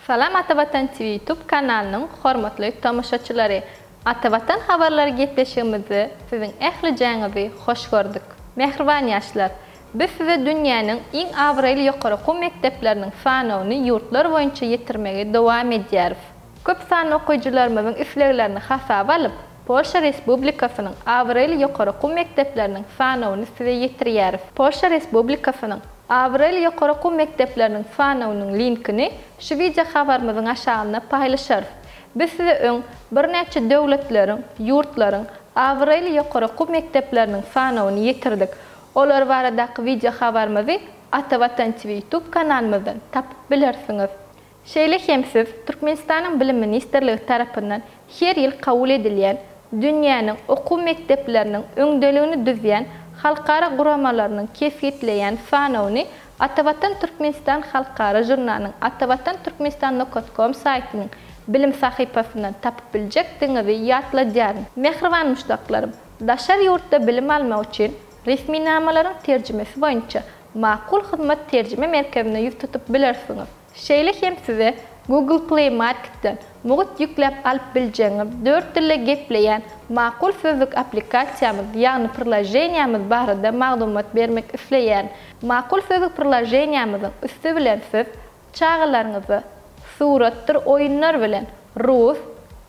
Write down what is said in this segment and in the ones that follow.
Salam Atavatan TV YouTube kanalının hormatly tamaşaçylary. Atavatan habarlary getleşigimizi sizin ähli hoş gördük. Mehriban ýaşlar, biz size dünýäniň iň awraly ýokary oku mekdepleriniň sanawyny ýurtlar boýunça ýetirmege dowam edýäris. Köp sanly okuwçylarymyzyň isleglerini hasaba alyp, Polşa Respublikasynyň awraly ýokary oku mekdepleriniň sanawyny size ýetirýäris. Polşa Respublikasynyň awraly ýokary oku mekdepleriniň sanawynyň linkini şu video habarymyzyň aşagyna paýlaşarys. Biz size öň birnäçe döwletleriň, ýurtlaryň awraly ýokary oku mekdepleriniň sanawyny ýetirdik. Olar baradaky video habarymyzy Atavatan TV YouTube kanalymyzdan tapyp bilersiňiz. Şeýle hem siz Türkmenistanyň Bilim Ministrligi tarapyndan her ýyl kabul edilýän dünýäniň oku mekdepleriniň öňdeligini düzýän halkara guramalarının kefiyetleyen sanawyny Atavatan Türkmenistan Halkara jurnalynyň atavatanturkmenistan.com saytynyň bilim sahypasyndan tapyp biljekdiňizi ýatladýar. Mehriban muşdaklarym, daşar ýurtda bilim almak üçin resmi namalaryň terjimesi boýunça makul hyzmat terjime merkezine ýüz tutup bilersiňiz. Şeýle hem size Google Play Market'ten mugut ýükläp alyp biljeňiz 4 tilde gepleýän makul sözlük aplikasiýamyz ýagny priложениýamyz barada maglumat bermek isleýän. Makul sözlük priложениýamyzyň üstü bilen siz çağılaryňyzy suratlar, oýunlar bilen rus,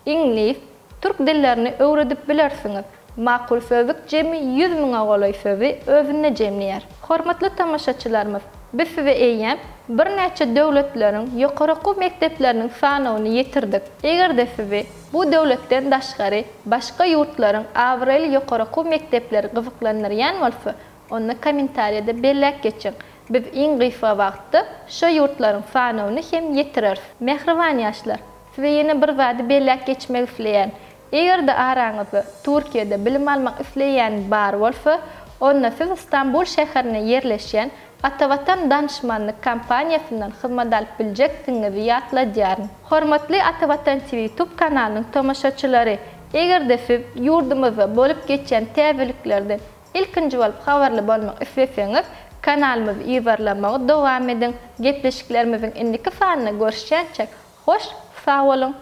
ingliz, türk dillerini öwredip bilersiňiz. Makul sözlük jemi 100 000 golaý sözi özüne jemleýär. Hormatly tamaşaçylarymyz, biz size eýýän birnäçe döwletleriň ýokary oku mekdepleriniň sanawyny ýetirdik. Egerde sizi bu döwletden daşgary başga ýurtlaryň awraly ýokary oku mektepleri gyzyklandyrýan bolsa, onu kommentariýada belläp geçiň. Biz iň gyfa wagtda şu ýurtlaryň sanawyny hem ýetireriz. Mehriban ýaşlar, size ýene bir wady belläp geçmek isleýän. Egerde araňyzda Türkiýede bilim almak isleýän bar bolsa, onu siz İstanbul şäherine ýerleşen Atavatan danışmanlyk kampaniýasyndan hyzmat alyp biljekdiňizi ýatladýar. Hormatly Atavatan TV YouTube kanalynyň tamaşaçylary, egerde siz ýurdumyzda bolup geçen täzeliklerden ilkinji bolup habarly bolmak isleseňiz, kanalymyzy ýerlemäge dowam ediň. Gepleşiklerimiziň indiki sanyna görüşýänçe hoş, sag bolun.